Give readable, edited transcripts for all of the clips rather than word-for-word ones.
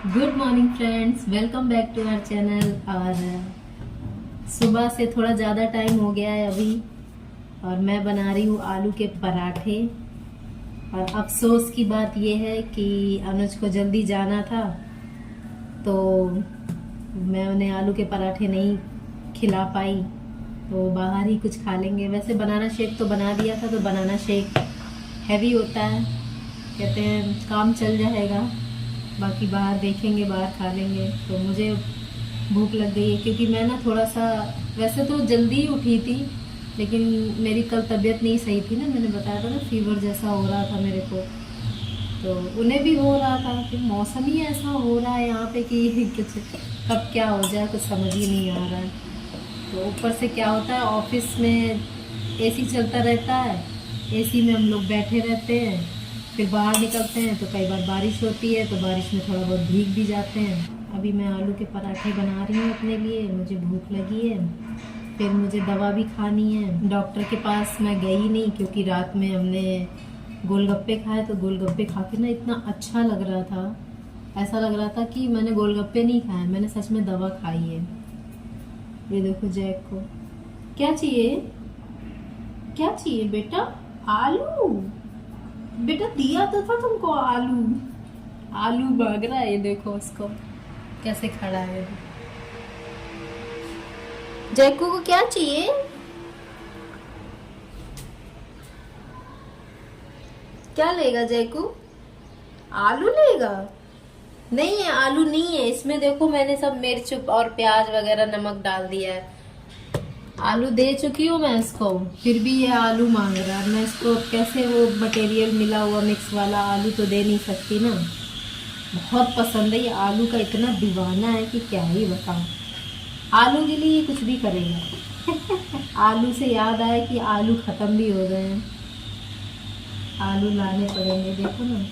Good morning friends, welcome back to our channel. और सुबह से थोड़ा ज़्यादा टाइम हो गया है अभी, और मैं बना रही हूँ आलू के पराठे। और अफसोस की बात यह है कि अनुज को जल्दी जाना था, तो मैं उन्हें आलू के पराठे नहीं खिला पाई, तो बाहर ही कुछ खा लेंगे। वैसे बनाना शेक तो बना दिया था, तो बनाना शेक हैवी होता है, कहते हैं काम चल जाएगा, बाकी बाहर देखेंगे, बाहर खा लेंगे। तो मुझे भूख लग गई है, क्योंकि मैं ना थोड़ा सा, वैसे तो जल्दी ही उठी थी, लेकिन मेरी कल तबीयत नहीं सही थी ना, मैंने बताया था ना, फीवर जैसा हो रहा था मेरे को। तो उन्हें भी हो रहा था कि मौसम ही ऐसा हो रहा है यहाँ पे कि कुछ कब क्या हो जाए कुछ समझ ही नहीं आ रहा है। तो ऊपर से क्या होता है, ऑफिस में एसी चलता रहता है, एसी में हम लोग बैठे रहते हैं, फिर बाहर निकलते हैं तो कई बार बारिश होती है, तो बारिश में थोड़ा बहुत भीग भी जाते हैं। अभी मैं आलू के पराठे बना रही हूँ अपने लिए, मुझे भूख लगी है, फिर मुझे दवा भी खानी है। डॉक्टर के पास मैं गई नहीं, क्योंकि रात में हमने गोलगप्पे खाए, तो गोलगप्पे खा के ना इतना अच्छा लग रहा था, ऐसा लग रहा था कि मैंने गोलगप्पे नहीं खाए, मैंने सच में दवा खाई है। ये देखो जैक को क्या चाहिए, क्या चाहिए बेटा? आलू? बेटा दिया तो था तुमको आलू, आलू भाग रहा है। ये देखो उसको कैसे खड़ा है। जैकू को क्या चाहिए? क्या लेगा जैकू? आलू लेगा? नहीं है, आलू नहीं है इसमें। देखो मैंने सब मिर्च और प्याज वगैरह नमक डाल दिया है, आलू दे चुकी हूँ मैं इसको, फिर भी ये आलू मांग रहा है। मैं इसको कैसे, वो मटेरियल मिला हुआ मिक्स वाला आलू तो दे नहीं सकती ना। बहुत पसंद है ये, आलू का इतना दीवाना है कि क्या ही बताऊं। आलू के लिए ये कुछ भी करेगा। आलू से याद आया कि आलू खत्म भी हो गए हैं, आलू लाने पड़ेंगे। देखो ना,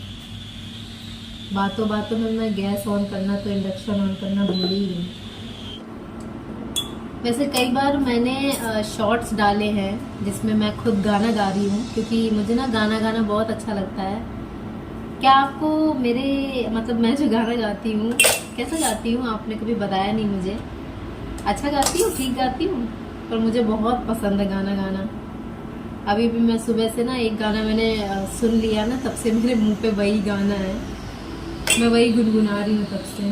बातों बातों में मैं गैस ऑन करना, तो इंडक्शन ऑन करना भूल ही गई। वैसे कई बार मैंने शॉर्ट्स डाले हैं जिसमें मैं खुद गाना गा रही हूँ, क्योंकि मुझे ना गाना गाना बहुत अच्छा लगता है। क्या आपको मेरे, मतलब मैं जो गाना गाती हूँ कैसा गाती हूँ, आपने कभी बताया नहीं मुझे। अच्छा गाती हूँ, ठीक गाती हूँ, पर मुझे बहुत पसंद है गाना गाना। अभी भी मैं सुबह से ना एक गाना मैंने सुन लिया ना, तब से मेरे मुंह पे वही गाना है, मैं वही गुनगुना रही हूँ तब से।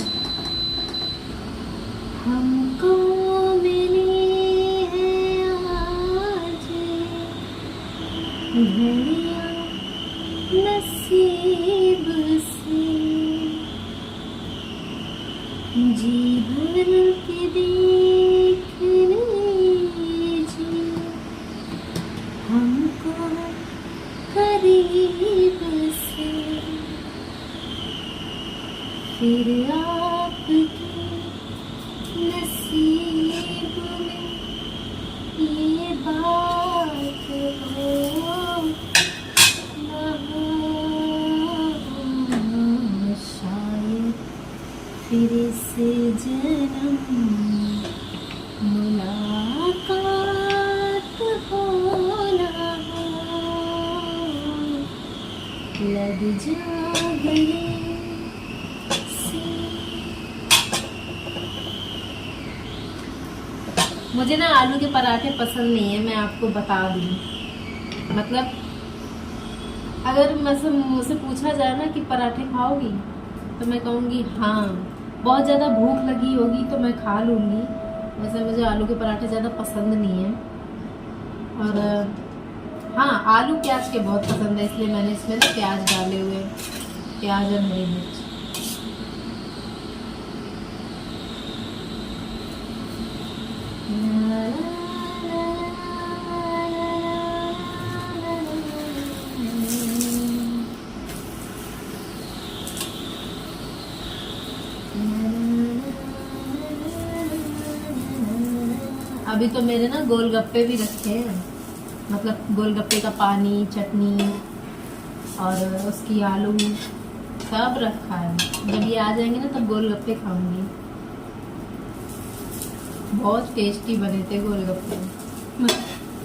हमको मिली है आज घड़ियाँ नसीब से, जी भर के देख लीजिए हमको करीब से, फिर आपकी नसीब में ये बात हो ना हो, शायद फिर से जन्म मुलाकात हो ना हो, लग जा गले से। मुझे ना आलू के पराठे पसंद नहीं है, मैं आपको बता दूँ। मतलब अगर मुझसे पूछा जाए ना कि पराठे खाओगी, तो मैं कहूँगी हाँ। बहुत ज़्यादा भूख लगी होगी तो मैं खा लूँगी, वैसे मुझे आलू के पराठे ज़्यादा पसंद नहीं है। और हाँ, आलू प्याज के बहुत पसंद है, इसलिए मैंने इसमें ना प्याज डाले हुए, प्याज और हरी मिर्च। अभी तो मेरे ना गोलगप्पे भी रखे हैं, मतलब गोलगप्पे का पानी, चटनी और उसकी आलू सब रखा है। जब ये आ जाएंगे ना तब गोलगप्पे खाऊंगी। बहुत टेस्टी बने थे गोलगप्पे,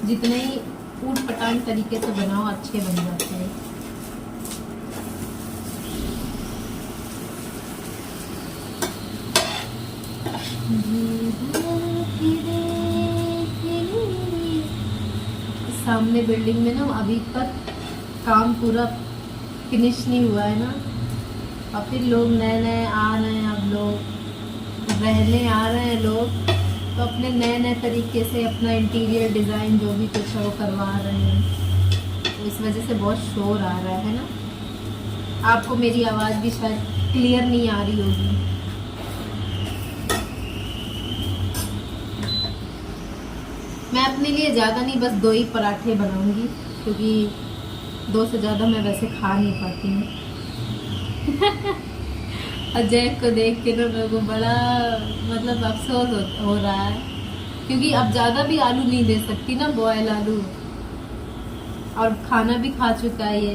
जितने ही ऊट पटांग तरीके से बनाओ अच्छे बन जाते हैं। सामने बिल्डिंग में ना अभी तक काम पूरा फिनिश नहीं हुआ है ना, और फिर लोग नए नए आ रहे हैं, अब लोग रहने आ रहे हैं लोग, तो अपने नए नए तरीके से अपना इंटीरियर डिज़ाइन जो भी कुछ है वो करवा रहे हैं, तो इस वजह से बहुत शोर आ रहा है ना। आपको मेरी आवाज़ भी शायद क्लियर नहीं आ रही होगी। मैं अपने लिए ज़्यादा नहीं, बस 2 ही पराठे बनाऊंगी, क्योंकि 2 से ज़्यादा मैं वैसे खा नहीं पाती हूँ। अजय को देख के ना मेरे को बड़ा मतलब अफसोस हो रहा है, क्योंकि अब ज़्यादा भी आलू नहीं दे सकती ना, बॉयल आलू, और खाना भी खा चुका है ये,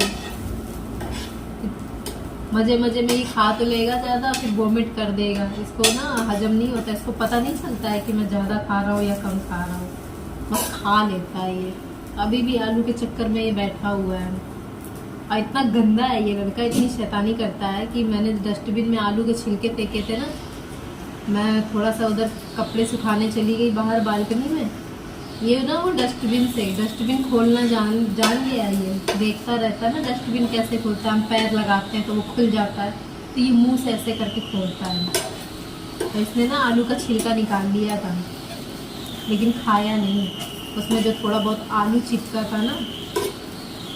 मजे मजे में ही खा तो लेगा ज़्यादा, फिर वोमिट कर देगा। इसको ना हजम नहीं होता, इसको पता नहीं चलता है कि मैं ज़्यादा खा रहा हूँ या कम खा रहा हूँ, बस खा लेता है ये। अभी भी आलू के चक्कर में ये बैठा हुआ है, और इतना गंदा है ये लड़का, इतनी शैतानी करता है कि मैंने डस्टबिन में आलू के छिलके फेंके थे ना, मैं थोड़ा सा उधर कपड़े सुखाने चली गई बाहर बालकनी में, ये ना वो डस्टबिन खोलना जान गया, ये देखता रहता है ना डस्टबिन कैसे खुलता है, हम पैर लगाते हैं तो वो खुल जाता है, तो ये मुंह से ऐसे करके खोलता है। तो इसने ना आलू का छिलका निकाल लिया था, लेकिन खाया नहीं, उसमें जो थोड़ा बहुत आलू चिपका था ना,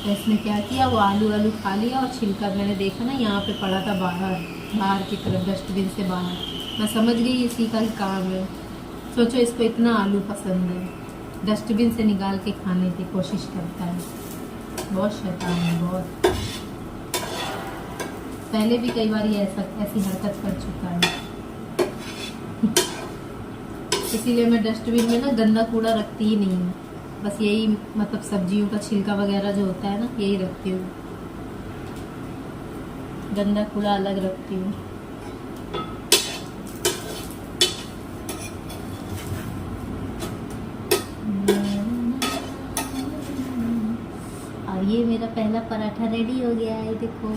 तो इसने क्या किया, वो आलू खा लिया, और छिलका मैंने देखा ना यहाँ पे पड़ा था बाहर की तरफ, डस्टबिन से बाहर। मैं समझ गई इसी का ही काम है। सोचो इसको इतना आलू पसंद है, डस्टबिन से निकाल के खाने की कोशिश करता है, बहुत शैतान है बहुत। पहले भी कई बार ये ऐसी हरकत कर चुका है। इसीलिए मैं डस्टबिन में ना गंदा कूड़ा रखती ही नहीं हूँ, बस यही मतलब सब्जियों का छिलका वगैरह जो होता है ना, यही रखती हूँ, गंदा कूड़ा अलग रखती हूँ। और ये मेरा पहला पराठा रेडी हो गया है, देखो।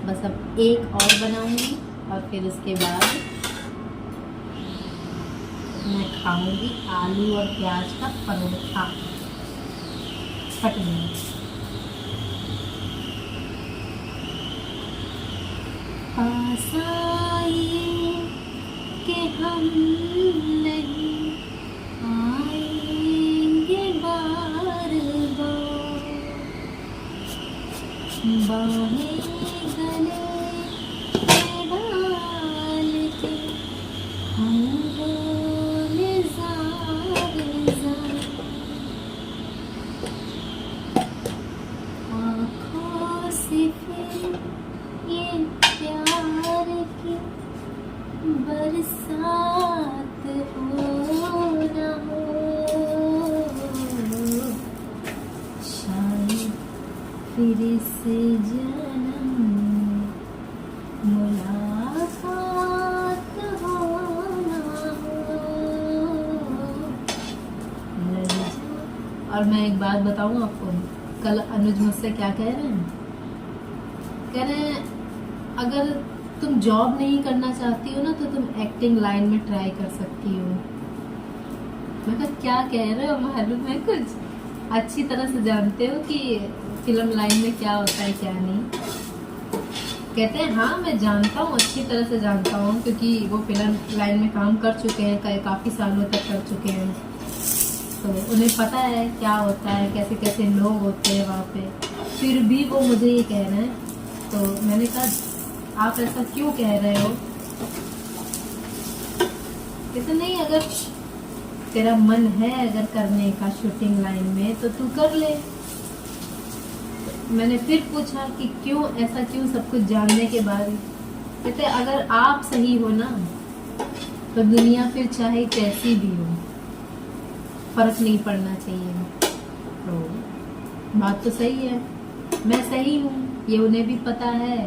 बस अब एक और बनाऊंगी, और फिर उसके बाद मैं खाऊंगी आलू और प्याज का परोठा। फट गया। पास आइए कि हम नहीं आएंगे बार बार, बाहें गले में डाल के हम बोले ज़ार ज़ार, आँखों से फिर ये प्यार की बरसात हो न हो, शायद फिर से जन्म मुलाकात हो न हो, लग जा। और मैं एक बात बताऊं आपको, कल अनुज मुझसे क्या कह रहे हैं, कह रहे हैं अगर तुम जॉब नहीं करना चाहती हो ना, तो तुम एक्टिंग लाइन में ट्राई कर सकती हो। मैं कहा क्या कह रहे हो, मालूम है कुछ, अच्छी तरह से जानते हो कि फिल्म लाइन में क्या होता है क्या नहीं। कहते हैं हाँ मैं जानता हूँ, अच्छी तरह से जानता हूँ, क्योंकि वो फिल्म लाइन में काम कर चुके हैं, काफ़ी सालों तक कर चुके हैं, तो उन्हें पता है क्या होता है, कैसे कैसे लोग होते हैं वहाँ पे। फिर भी वो मुझे ये कह रहे हैं, तो मैंने कहा आप ऐसा क्यों कह रहे हो। कहते नहीं, अगर तेरा मन है अगर करने का शूटिंग लाइन में तो तू कर ले। मैंने फिर पूछा कि क्यों, ऐसा क्यों, सब कुछ जानने के बाद। कहते अगर आप सही हो ना, तो दुनिया फिर चाहे कैसी भी हो, फर्क नहीं पड़ना चाहिए। तो बात तो सही है, मैं सही हूँ ये उन्हें भी पता है,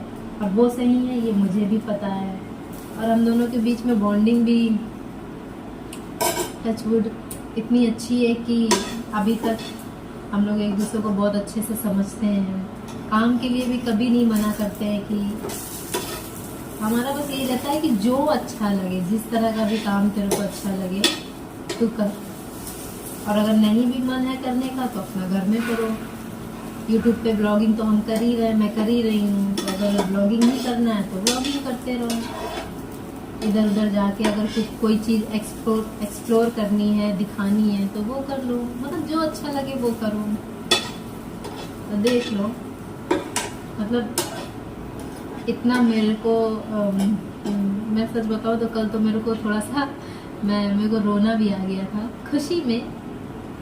और वो सही है ये मुझे भी पता है, और हम दोनों के बीच में बॉन्डिंग भी टचवुड इतनी अच्छी है कि अभी तक हम लोग एक दूसरे को बहुत अच्छे से समझते हैं। काम के लिए भी कभी नहीं मना करते हैं कि हमारा बस यही रहता है कि जो अच्छा लगे, जिस तरह का भी काम तेरे को अच्छा लगे तू कर। और अगर नहीं भी मन है करने का तो अपना घर में करो। यूट्यूब पे ब्लॉगिंग तो हम कर ही रहे, मैं कर ही रही हूँ। तो अगर ब्लॉगिंग नहीं करना है तो ब्लॉगिंग करते रहो। इधर उधर जाके अगर कुछ कोई चीज़ एक्सप्लोर करनी है, दिखानी है तो वो कर लो। मतलब जो अच्छा लगे वो करो, तो देख लो। मतलब इतना मेरे को मैं सच बताऊँ तो कल तो मेरे को थोड़ा सा मेरे को रोना भी आ गया था खुशी में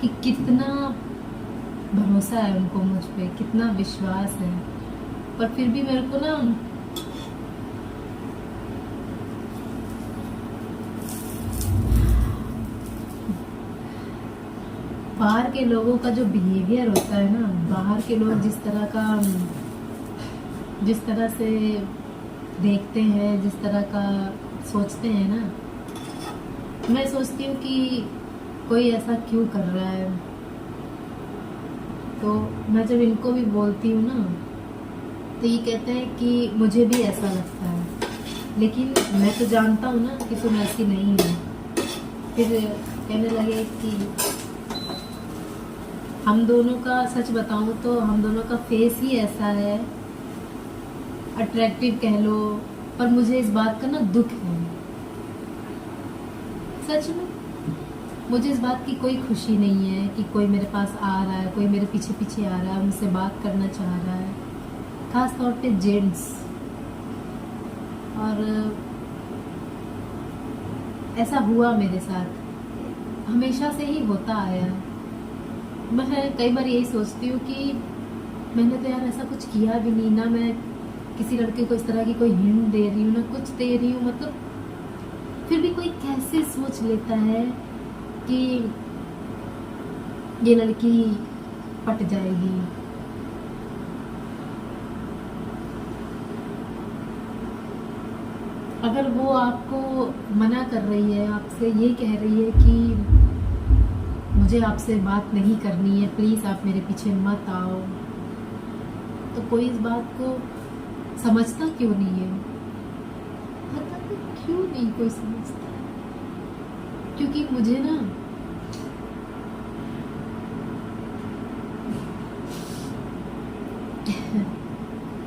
कि कितना भरोसा है उनको मुझ पे, कितना विश्वास है। पर फिर भी मेरे को ना बाहर के लोगों का जो बिहेवियर होता है ना, बाहर के लोग जिस तरह से देखते हैं, जिस तरह का सोचते हैं ना, मैं सोचती हूँ कि कोई ऐसा क्यों कर रहा है। तो मैं जब इनको भी बोलती हूँ ना तो ये कहते हैं कि मुझे भी ऐसा लगता है, लेकिन मैं तो जानता हूँ ना कि तुम ऐसी नहीं हो। फिर कहने लगे कि हम दोनों का, सच बताऊँ तो हम दोनों का फेस ही ऐसा है, अट्रैक्टिव कह लो। पर मुझे इस बात का ना दुख है, सच में मुझे इस बात की कोई खुशी नहीं है कि कोई मेरे पास आ रहा है, कोई मेरे पीछे पीछे आ रहा है, मुझसे बात करना चाह रहा है, खास तौर पे जेंट्स। और ऐसा हुआ मेरे साथ, हमेशा से ही होता आया। मैं कई बार यही सोचती हूँ कि मैंने तो यार ऐसा कुछ किया भी नहीं ना, मैं किसी लड़के को इस तरह की कोई हिंट दे रही हूँ ना कुछ दे रही हूँ, मतलब फिर भी कोई कैसे सोच लेता है कि ये लड़की पट जाएगी। अगर वो आपको मना कर रही है, आपसे ये कह रही है कि मुझे आपसे बात नहीं करनी है, प्लीज़ आप मेरे पीछे मत आओ, तो कोई इस बात को समझता क्यों नहीं है? पता नहीं क्यों नहीं कोई समझता। क्योंकि मुझे ना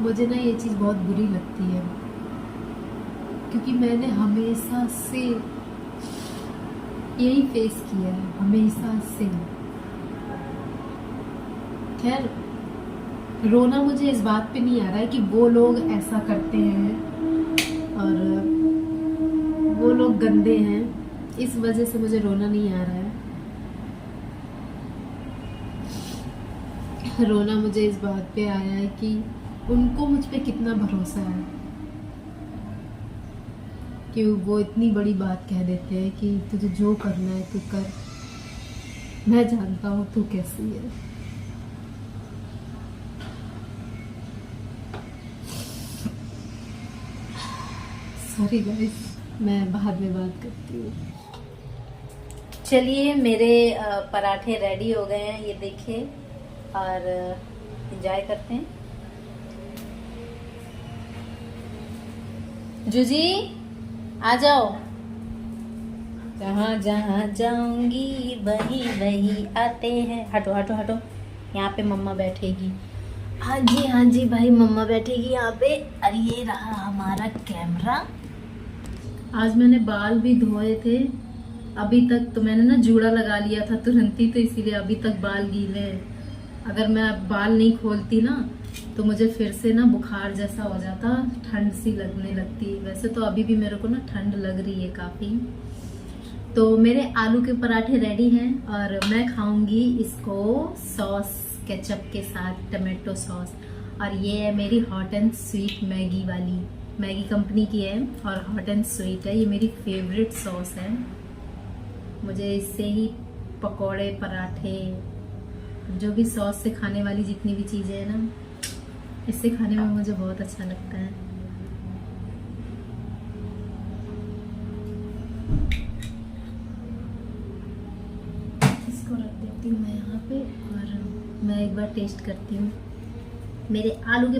मुझे ना ये चीज़ बहुत बुरी लगती है, क्योंकि मैंने हमेशा से यही फेस किया है, हमेशा से। खैर, रोना मुझे इस बात पे नहीं आ रहा है कि वो लोग ऐसा करते हैं और वो लोग गंदे हैं, इस वजह से मुझे रोना नहीं आ रहा है। रोना मुझे इस बात पे आया है कि उनको मुझ पे कितना भरोसा है कि वो इतनी बड़ी बात कह देते हैं कि तुझे जो करना है तू कर, मैं जानता हूँ तू कैसी है। सॉरी गाइस, मैं बाद में बात करती हूँ। चलिए, मेरे पराठे रेडी हो गए हैं, ये देखिए, और एंजॉय करते हैं। जूजी आ जाओ, जहाँ जहाँ जाऊंगी वही वही आते हैं। हटो हटो हटो, यहाँ पे मम्मा बैठेगी। हाँ जी भाई, मम्मा बैठेगी यहाँ पे। और ये रहा हमारा कैमरा। आज मैंने बाल भी धोए थे, अभी तक तो मैंने ना जूड़ा लगा लिया था तुरंत ही, तो इसीलिए अभी तक बाल गीले हैं। अगर मैं अब बाल नहीं खोलती ना तो मुझे फिर से ना बुखार जैसा हो जाता, ठंड सी लगने लगती। वैसे तो अभी भी मेरे को ना ठंड लग रही है काफ़ी। तो मेरे आलू के पराठे रेडी हैं और मैं खाऊंगी इसको सॉस, केचप के साथ, टमाटो सॉस। और ये है मेरी हॉट एंड स्वीट मैगी वाली, मैगी कंपनी की है और हॉट एंड स्वीट है। ये मेरी फेवरेट सॉस है, मुझे इससे ही पकोड़े, पराठे, जो भी सॉस से खाने वाली जितनी भी चीज़ें हैं ना, इससे खाने में मुझे बहुत अच्छा लगता है। इसको रख देती हूँ मैं यहाँ पे और मैं एक बार टेस्ट करती हूँ। मेरे आलू के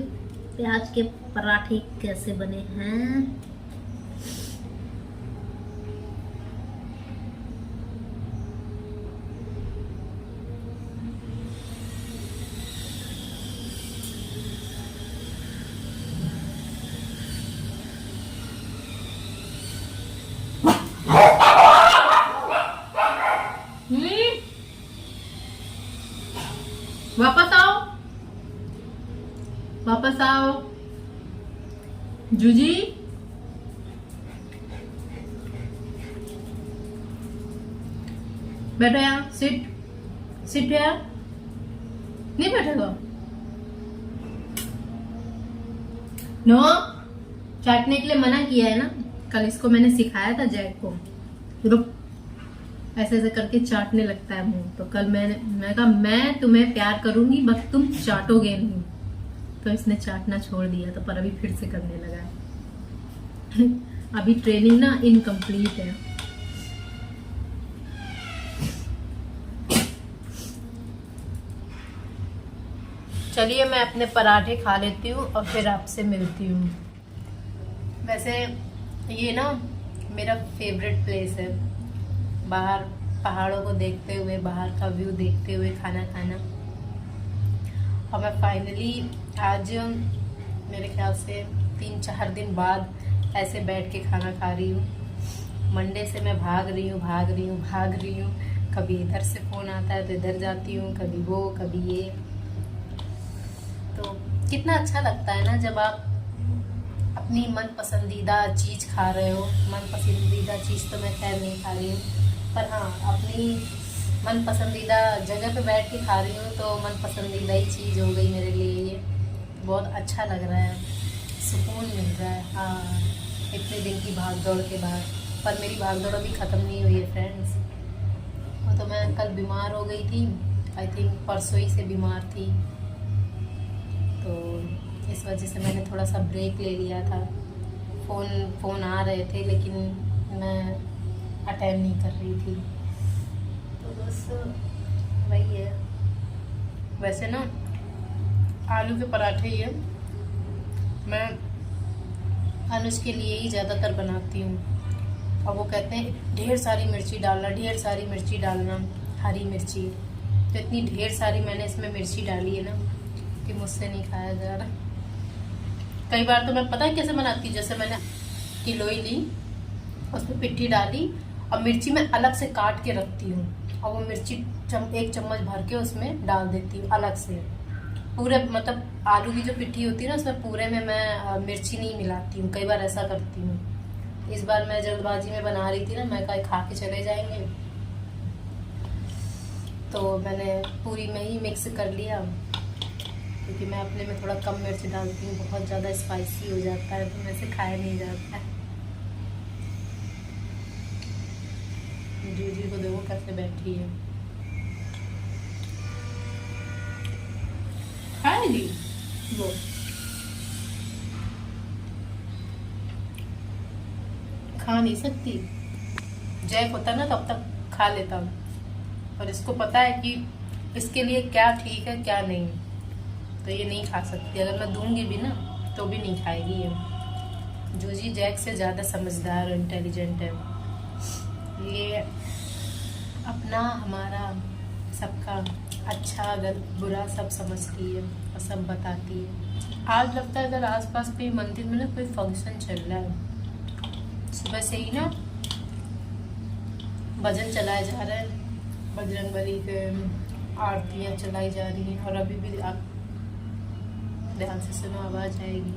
प्याज के पराठे कैसे बने हैं। वापस आओ, वापस आओ जूजी। बैठो यहाँ, सिट सिट यार, नहीं बैठेगा। नो, चाटने के लिए मना किया है ना, कल इसको मैंने सिखाया था जैक को, रुक ऐसे ऐसे करके चाटने लगता है मुंह। तो कल मैं कहा मैं तुम्हें प्यार करूंगी बस तुम चाटोगे नहीं, तो इसने चाटना छोड़ दिया। तो पर अभी फिर से करने लगा है। अभी ट्रेनिंग ना इनकम्प्लीट है। चलिए मैं अपने पराठे खा लेती हूँ और फिर आपसे मिलती हूँ। वैसे ये ना मेरा फेवरेट प्लेस है, बाहर पहाड़ों को देखते हुए, बाहर का व्यू देखते हुए खाना खाना। और मैं फाइनली आज मेरे ख्याल से 3-4 दिन बाद ऐसे बैठ के खाना खा रही हूँ। मंडे से मैं भाग रही हूँ। कभी इधर से फ़ोन आता है तो इधर जाती हूँ, कभी वो कभी ये। तो कितना अच्छा लगता है ना जब आप अपनी मन पसंदीदा चीज़ खा रहे हो। मन पसंदीदा चीज़ तो मैं खैर नहीं खा रही हूँ, पर हाँ अपनी मन पसंदीदा जगह पे बैठ के खा रही हूँ, तो मन पसंदीदा ही चीज़ हो गई मेरे लिए। ये बहुत अच्छा लग रहा है, सुकून मिल रहा है। हाँ, इतने दिन की भाग दौड़ के बाद, पर मेरी भाग दौड़ अभी ख़त्म नहीं हुई है फ्रेंड्स। वो तो मैं कल बीमार हो गई थी, आई थिंक परसों ही से बीमार थी, तो इस वजह से मैंने थोड़ा सा ब्रेक ले लिया था। फ़ोन आ रहे थे लेकिन मैं अटेंड नहीं कर रही थी, तो बस वही है। वैसे ना आलू के पराठे ये मैं अनुज के लिए ही ज़्यादातर बनाती हूँ। और वो कहते हैं ढेर सारी मिर्ची डालना, हरी मिर्ची। तो इतनी ढेर सारी मैंने इसमें मिर्ची डाली है ना कि मुझसे नहीं खाया जा रहा। कई बार तो मैं पता है कैसे बनाती हूँ, जैसे मैंने किलोई ली, उसमें पिट्ठी डाली और मिर्ची मैं अलग से काट के रखती हूँ, और वो मिर्ची 1 चम्मच भर के उसमें डाल देती हूँ अलग से। पूरे मतलब आलू की जो पिट्ठी होती है ना उसमें पूरे में मैं मिर्ची नहीं मिलाती हूँ, कई बार ऐसा करती हूँ। इस बार मैं जल्दबाजी में बना रही थी ना, मैं कहा खा के चले जाएंगे, तो मैंने पूरी में ही मिक्स कर लिया, क्योंकि मैं अपने में थोड़ा कम मिर्च डालती हूँ, बहुत ज़्यादा स्पाइसी हो जाता है तो वैसे खाया नहीं जाता है। जूजी को देखो कैसे बैठी है, खाएगी वो। खा नहीं सकती, जैक होता ना तब तक खा लेता, और इसको पता है कि इसके लिए क्या ठीक है क्या नहीं, तो ये नहीं खा सकती। अगर मैं दूंगी भी ना तो भी नहीं खाएगी ये। जूजी जैक से ज़्यादा समझदार और इंटेलिजेंट है। ये अपना हमारा सबका अच्छा गलत बुरा सब समझती है और सब बताती है। आज लगता है अगर आसपास कोई मंदिर में ना कोई फंक्शन चल रहा है, सुबह से ही ना भजन चलाए जा रहे हैं, बजरंगबली के आरतियाँ चलाई जा रही हैं। और अभी भी आप ध्यान से सुनो, आवाज़ आएगी।